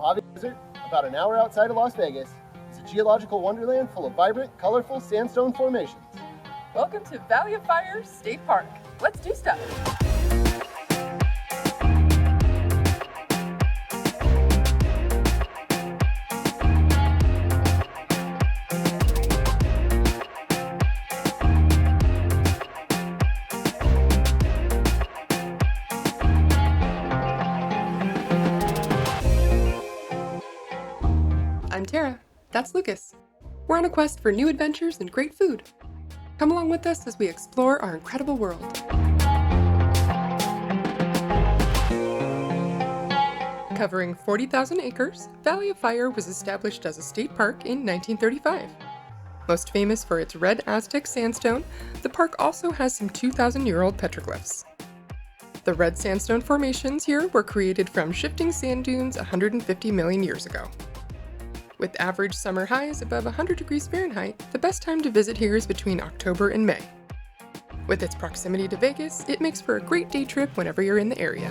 Mojave Desert, about an hour outside of Las Vegas, is a geological wonderland full of vibrant, colorful sandstone formations. Welcome to Valley of Fire State Park. Let's do stuff. I'm Tara. That's Lucas. We're on a quest for new adventures and great food. Come along with us as we explore our incredible world. Covering 40,000 acres, Valley of Fire was established as a state park in 1935. Most famous for its red Aztec sandstone, the park also has some 2,000-year-old petroglyphs. The red sandstone formations here were created from shifting sand dunes 150 million years ago. With average summer highs above 100 degrees Fahrenheit, the best time to visit here is between October and May. With its proximity to Vegas, it makes for a great day trip whenever you're in the area.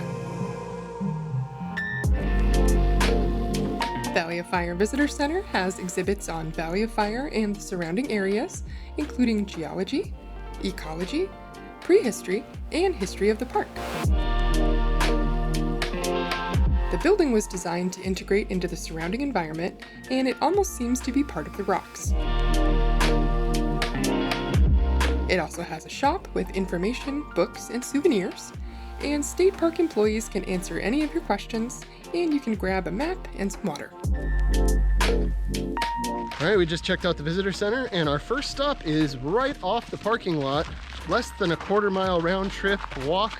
Valley of Fire Visitor Center has exhibits on Valley of Fire and the surrounding areas, including geology, ecology, prehistory, and history of the park. The building was designed to integrate into the surrounding environment, and it almost seems to be part of the rocks. It also has a shop with information, books, and souvenirs, and state park employees can answer any of your questions, and you can grab a map and some water. All right, we just checked out the visitor center, and our first stop is right off the parking lot, less than a quarter-mile round trip walk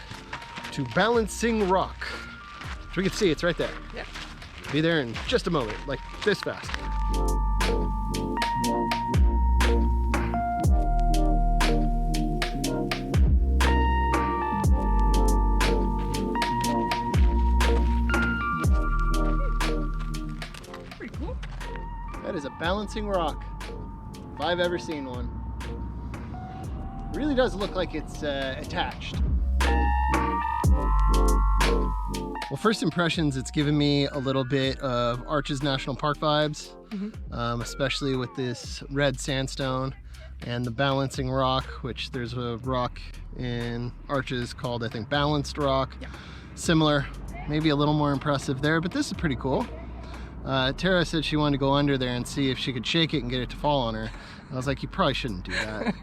to Balancing Rock. So we can see it's right there. Yeah. Be there in just a moment, like this fast. Pretty cool. That is a balancing rock, if I've ever seen one. It really does look like it's attached. Well, first impressions, it's given me a little bit of Arches National Park vibes, especially with this red sandstone and the Balancing Rock, which there's a rock in Arches called, I think, Balanced Rock. Yeah. Similar, maybe a little more impressive there, but this is pretty cool. Tara said she wanted to go under there and see if she could shake it and get it to fall on her. I was like, you probably shouldn't do that.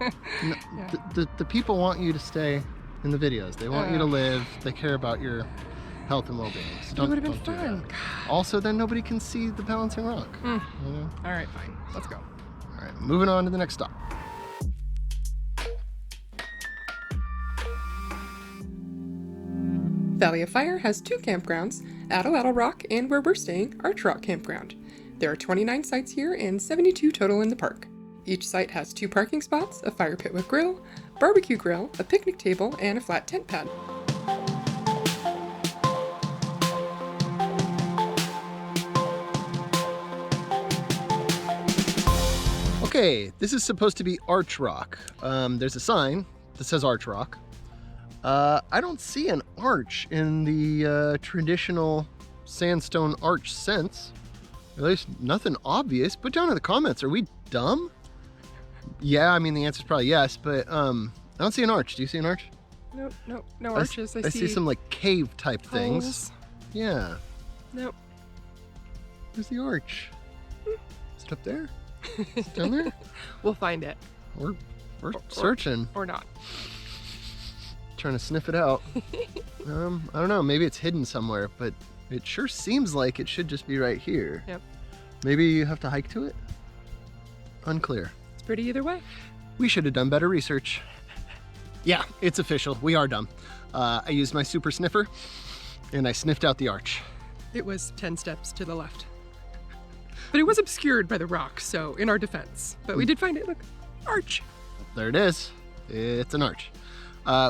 Yeah. The people want you to stay in the videos. They want you to live. They care about your health and well-being. So It would have been don't do fun. that. Also, then nobody can see the Balancing Rock. You know? All right, fine. Let's go. All right, moving on to the next stop. Valley of Fire has two campgrounds, Atlatl Rock and where we're staying, Arch Rock Campground. There are 29 sites here and 72 total in the park. Each site has 2 parking spots, a fire pit with grill, barbecue grill, a picnic table, and a flat tent pad. Okay, this is supposed to be Arch Rock. There's a sign that says Arch Rock. I don't see an arch in the traditional sandstone arch sense. At least nothing obvious. Put down in the comments, are we dumb? Yeah, I mean the answer is probably yes, but I don't see an arch. Do you see an arch? No arches. I see some like cave type things. holes. Yeah. Nope. Where's the arch? Is it up there? Is it down there? We'll find it. We're searching. Or not. Trying to sniff it out. I don't know, maybe it's hidden somewhere, but it sure seems like it should just be right here. Yep. Maybe you have to hike to it? Unclear. It's pretty either way. We should have done better research. Yeah, it's official. We are dumb. I used my super sniffer and I sniffed out the arch. It was 10 steps to the left. But it was obscured by the rock, so in our defense. But we did find it. Look, arch. There it is. It's an arch.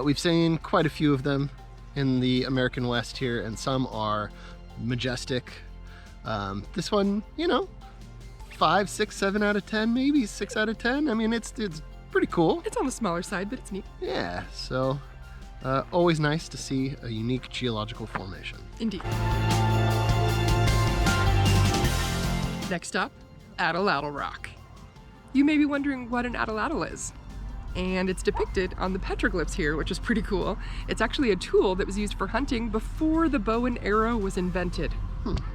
We've seen quite a few of them in the American West here, and some are majestic. This one, 5, 6, 7 out of 10, maybe 6 out of 10. I mean, it's pretty cool. It's on the smaller side, but it's neat. Yeah, so always nice to see a unique geological formation. Indeed. Next up, Atlatl Rock. You may be wondering what an atlatl is. And it's depicted on the petroglyphs here, which is pretty cool. It's actually a tool that was used for hunting before the bow and arrow was invented.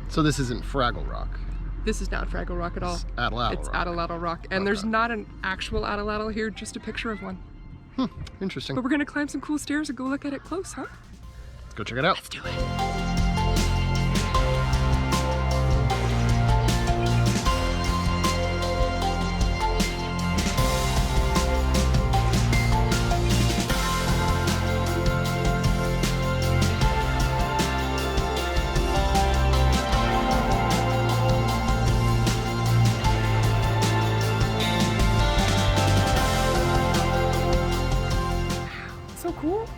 So this isn't Fraggle Rock. This is not Fraggle Rock at all. It's Atlatl It's Rock. Atlatl Rock. And there's not an actual atlatl here, just a picture of one. Interesting. But we're gonna climb some cool stairs and go look at it close, huh? Let's go check it out. Let's do it. So cool.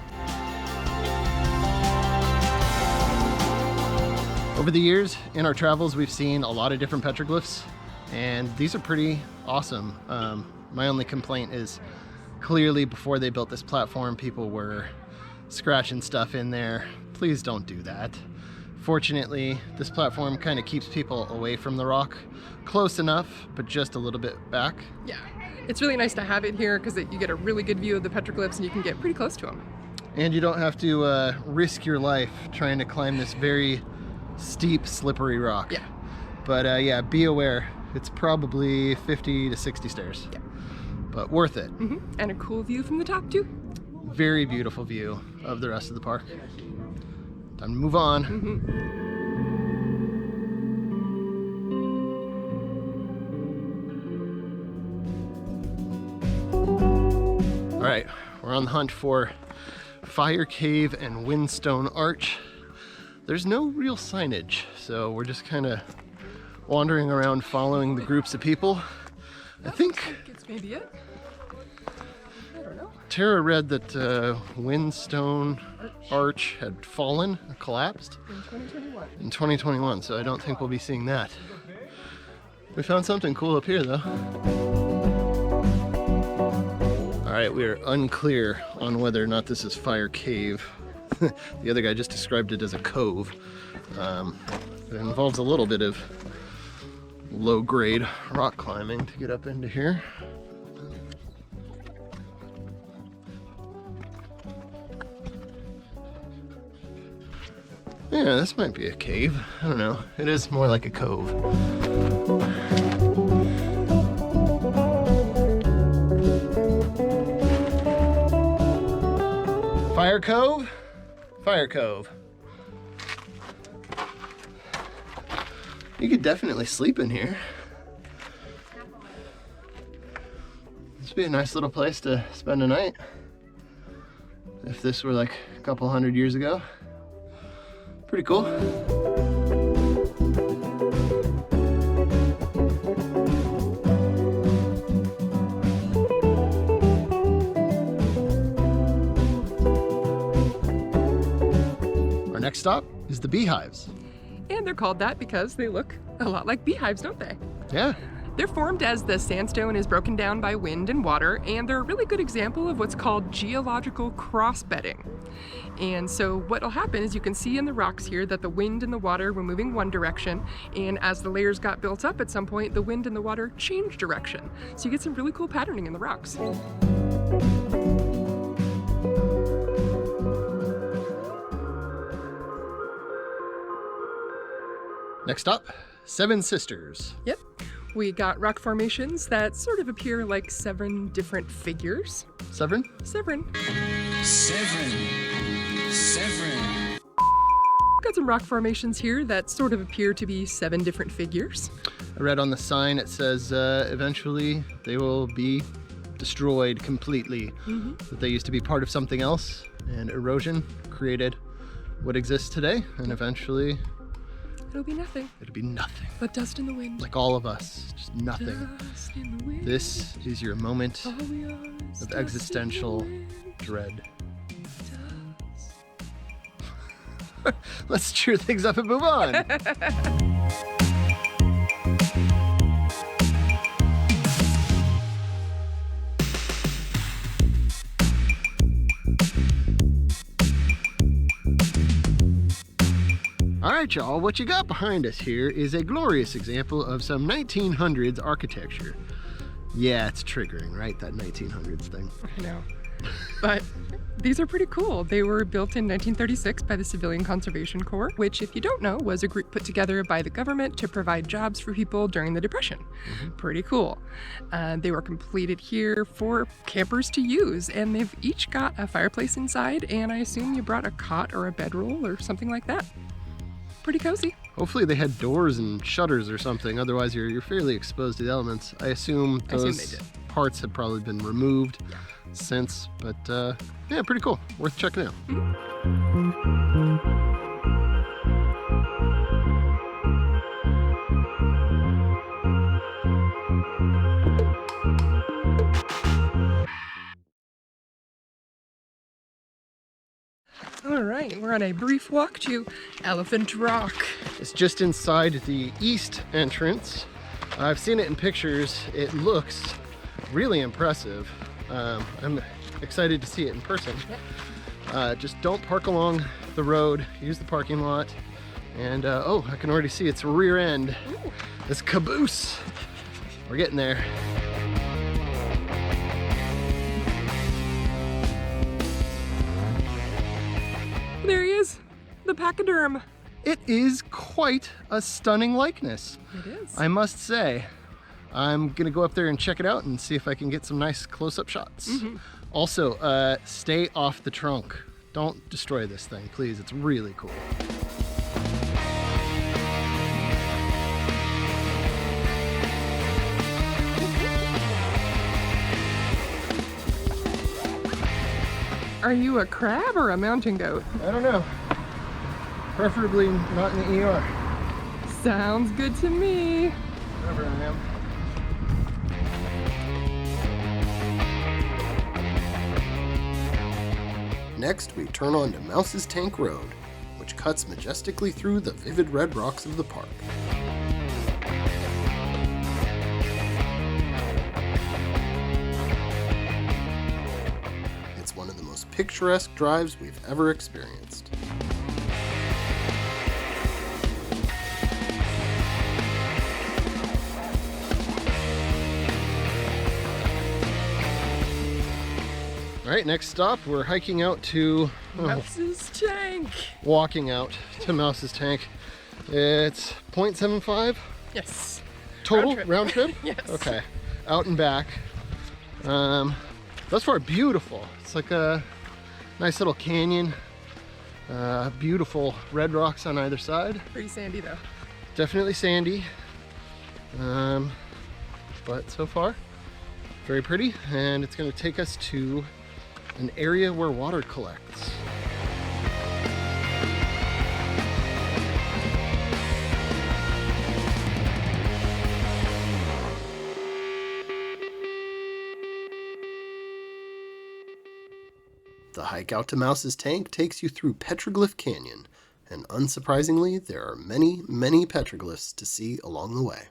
Over the years, in our travels, we've seen a lot of different petroglyphs, and these are pretty awesome. My only complaint is clearly before they built this platform, people were scratching stuff in there. Please don't do that. Fortunately, this platform kind of keeps people away from the rock. Close enough, but just a little bit back. Yeah, it's really nice to have it here because you get a really good view of the petroglyphs and you can get pretty close to them. And you don't have to risk your life trying to climb this very steep, slippery rock. Yeah. But yeah, be aware. It's probably 50 to 60 stairs. Yeah. But worth it. And a cool view from the top too. Very beautiful view of the rest of the park. Time to move on. All right, we're on the hunt for Fire Cave and Windstone Arch. There's no real signage, so we're just kind of wandering around following the groups of people. I think It's maybe it. I don't know. Tara read that Windstone Arch had fallen, collapsed In 2021. in 2021, so I don't think we'll be seeing that. We found something cool up here though. All right, we are unclear on whether or not this is Fire Cave. The other guy just described it as a cove. It involves a little bit of low-grade rock climbing to get up into here. Yeah, this might be a cave. I don't know. It is more like a cove. Fire Cove? Fire Cove. You could definitely sleep in here. This would be a nice little place to spend a night. If this were like a couple hundred years ago. Pretty cool. Our next stop is the Beehives. And they're called that because they look a lot like beehives, don't they? Yeah. They're formed as the sandstone is broken down by wind and water, and they're a really good example of what's called geological cross-bedding. And so what'll happen is you can see in the rocks here that the wind and the water were moving one direction, and as the layers got built up at some point, the wind and the water changed direction. So you get some really cool patterning in the rocks. Next up, Seven Sisters. Yep. We got rock formations that sort of appear like 7 different figures. Severin? Severin. Severin. Got some rock formations here that sort of appear to be 7 different figures. I read on the sign it says eventually they will be destroyed completely. That they used to be part of something else, and erosion created what exists today, and eventually It'll be nothing it'll be nothing. but dust in the wind. Like all of us, just nothing. Dust in the wind. This is your moment All we are is of dust in the existential wind. dread. Let's cheer things up and move on. All right, y'all, what you got behind us here is a glorious example of some 1900s architecture. Yeah, it's triggering, right? That 1900s thing. I know. But these are pretty cool. They were built in 1936 by the Civilian Conservation Corps, which, if you don't know, was a group put together by the government to provide jobs for people during the Depression. Pretty cool. They were completed here for campers to use, and they've each got a fireplace inside, and I assume you brought a cot or a bedroll or something like that. Pretty cozy. Hopefully they had doors and shutters or something, otherwise you're fairly exposed to the elements. I assume those they did. parts have probably been removed since, but yeah, pretty cool. Worth checking out. All right, we're on a brief walk to Atlatl Rock. It's just inside the east entrance. I've seen it in pictures. It looks really impressive. I'm excited to see it in person. Just don't park along the road. Use the parking lot. And oh, I can already see its rear end. Ooh. This caboose. We're getting there. There he is, the pachyderm. It is quite a stunning likeness, It is. I must say. I'm gonna go up there and check it out and see if I can get some nice close-up shots. Also, stay off the trunk. Don't destroy this thing, please. It's really cool. Are you a crab or a mountain goat? I don't know. Preferably not in the ER. Sounds good to me. Whatever I am. Next, we turn on to Mouse's Tank Road, which cuts majestically through the vivid red rocks of the park. It's one of the most picturesque drives we've ever experienced. All right, next stop, we're hiking out to Mouse's Tank. walking out to Mouse's Tank. It's 0.75 Yes. total Round trip. round trip? Yes. Okay, out and back. Thus far, beautiful. It's like a nice little canyon. Beautiful red rocks on either side. Pretty sandy though. Definitely sandy. But so far, very pretty. And it's gonna take us to an area where water collects. The hike out to Mouse's Tank takes you through Petroglyph Canyon, and unsurprisingly, there are many, many petroglyphs to see along the way.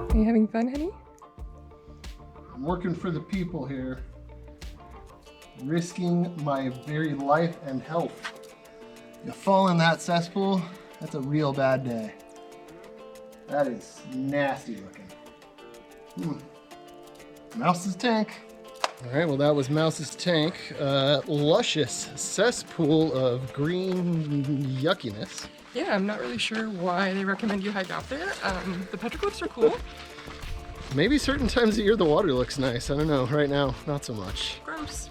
Are you having fun, honey? I'm working for the people here, risking my very life and health. You fall in that cesspool, that's a real bad day. That is nasty looking. Mouse's Tank. All right, well that was Mouse's Tank. Luscious cesspool of green yuckiness. Yeah, I'm not really sure why they recommend you hike out there. The petroglyphs are cool. Maybe certain times of year the water looks nice. I don't know. Right now, not so much. Gross.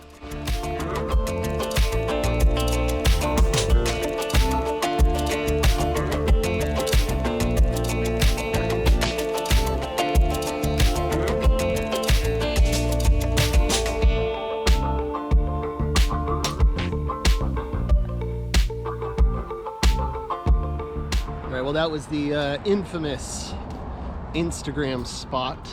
well, that was the infamous Instagram spot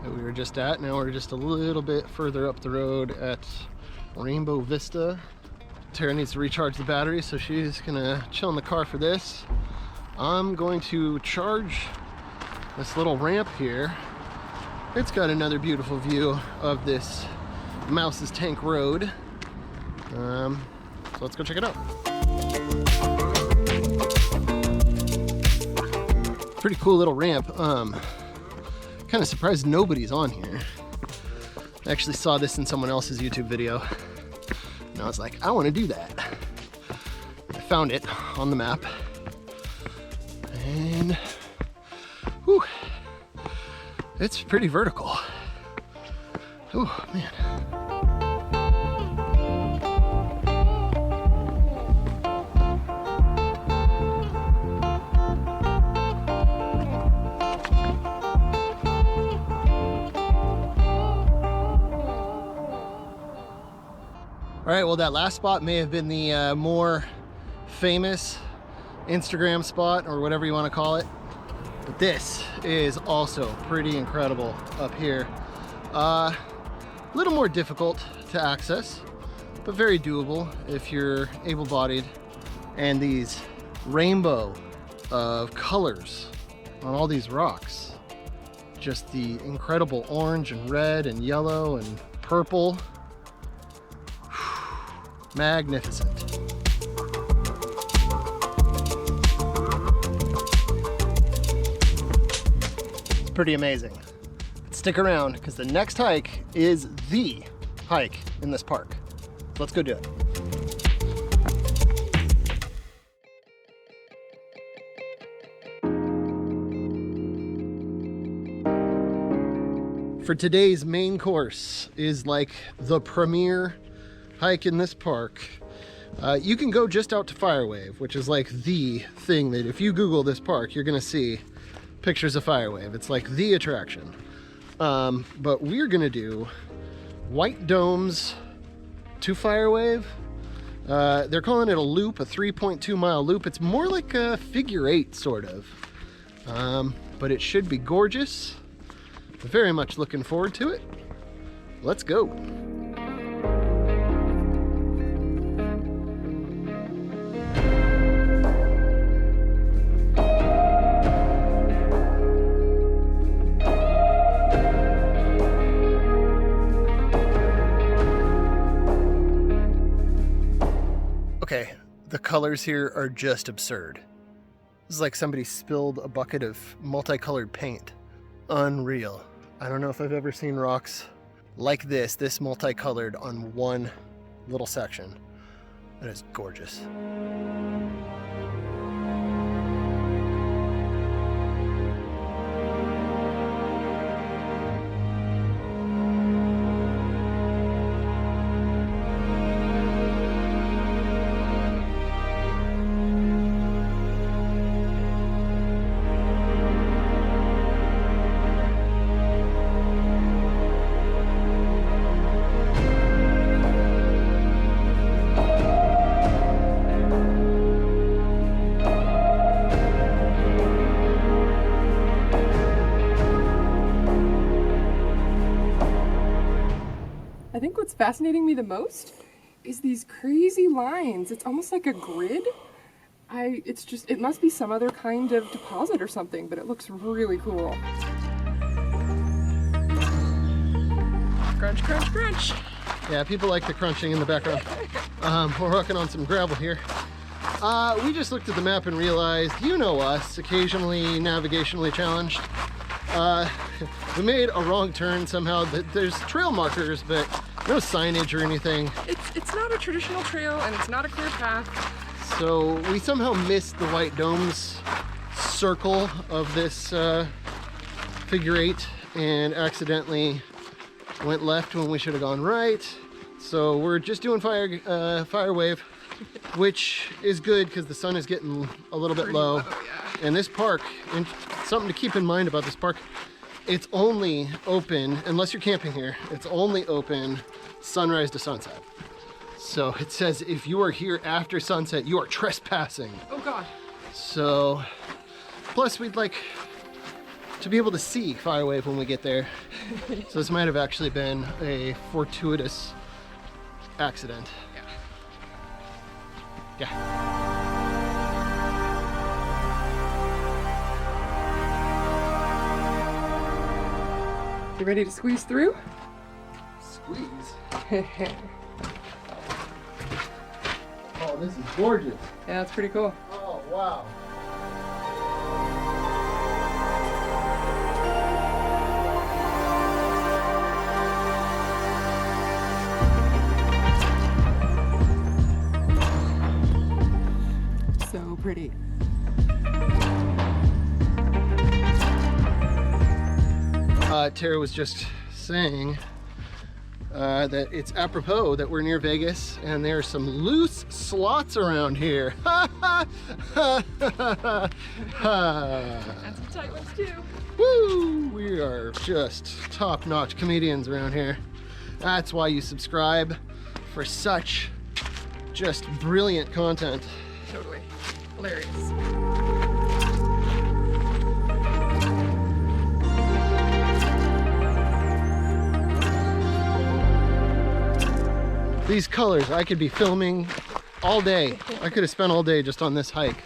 that we were just at. Now we're just a little bit further up the road at Rainbow Vista. Tara needs to recharge the battery, so she's gonna chill in the car for this. I'm going to charge this little ramp here. It's got another beautiful view of this Mouse's Tank Road. So let's go check it out. Pretty cool little ramp. Kind of surprised nobody's on here. I actually saw this in someone else's YouTube video, and I was like, I want to do that. I found it on the map, and whew, it's pretty vertical. Oh man. All right, well, that last spot may have been the more famous Instagram spot, or whatever you want to call it. But this is also pretty incredible up here. A little more difficult to access, but very doable if you're able-bodied. And these rainbow of colors on all these rocks. Just the incredible orange and red and yellow and purple. Magnificent. It's pretty amazing. But stick around, because the next hike is the hike in this park. So let's go do it. For today's main course is like the premier hike in this park. You can go just out to Firewave, which is like the thing that if you Google this park, you're gonna see pictures of Firewave. It's like the attraction. But we're gonna do White Domes to Firewave. They're calling it a loop, a 3.2 mile loop. It's more like a figure 8 sort of. But it should be gorgeous. Very much looking forward to it. Let's go. Okay, the colors here are just absurd. This is like somebody spilled a bucket of multicolored paint. Unreal. I don't know if I've ever seen rocks like this multicolored on one little section. That is gorgeous. I think what's fascinating me the most is these crazy lines. It's almost like a grid. It must be some other kind of deposit or something, but it looks really cool. Crunch, crunch, crunch. Yeah, people like the crunching in the background. We're working on some gravel here. We just looked at the map and realized, you know us, occasionally navigationally challenged. We made a wrong turn somehow. There's trail markers, but no signage or anything. It's not a traditional trail, and it's not a clear path. So we somehow missed the White Domes circle of this figure 8 and accidentally went left when we should have gone right. So we're just doing Firewave, which is good because the sun is getting a little bit low. Yeah. And this park, and something to keep in mind about this park, it's only open, unless you're camping here, it's only open sunrise to sunset. So it says if you are here after sunset, you are trespassing. Oh God. So, plus we'd like to be able to see Firewave when we get there. So this might have actually been a fortuitous accident. Yeah. You ready to squeeze through? Squeeze. Oh, this is gorgeous. Yeah, that's pretty cool. Oh, wow. So pretty. Tara was just saying that it's apropos that we're near Vegas and there are some loose slots around here. And some tight ones too. Woo! We are just top-notch comedians around here. That's why you subscribe for such just brilliant content. Totally. Hilarious. These colors, I could be filming all day. I could have spent all day just on this hike.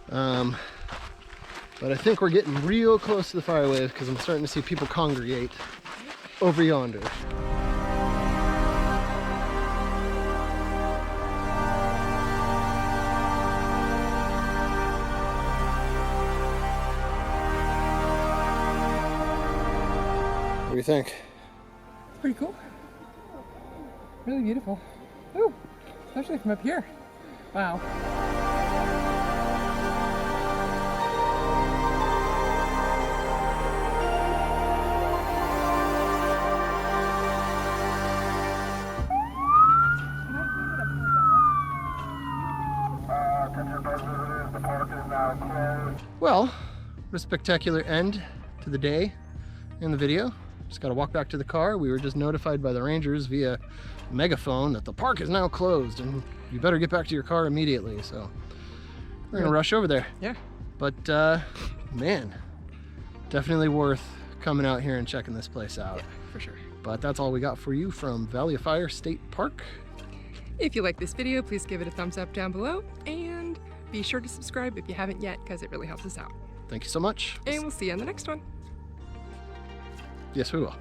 But I think we're getting real close to the Firewave because I'm starting to see people congregate over yonder. What do you think? It's pretty cool. Really beautiful. Ooh, especially from up here. Wow. Well, what a spectacular end to the day and the video. Just got to walk back to the car. We were just notified by the rangers via megaphone that the park is now closed and you better get back to your car immediately. So we're gonna rush over there. Yeah. But man, definitely worth coming out here and checking this place out. Yeah, for sure. But that's all we got for you from Valley of Fire State Park. If you like this video, please give it a thumbs up down below and be sure to subscribe if you haven't yet because it really helps us out. Thank you so much. And we'll see you on the next one. Yes, we will.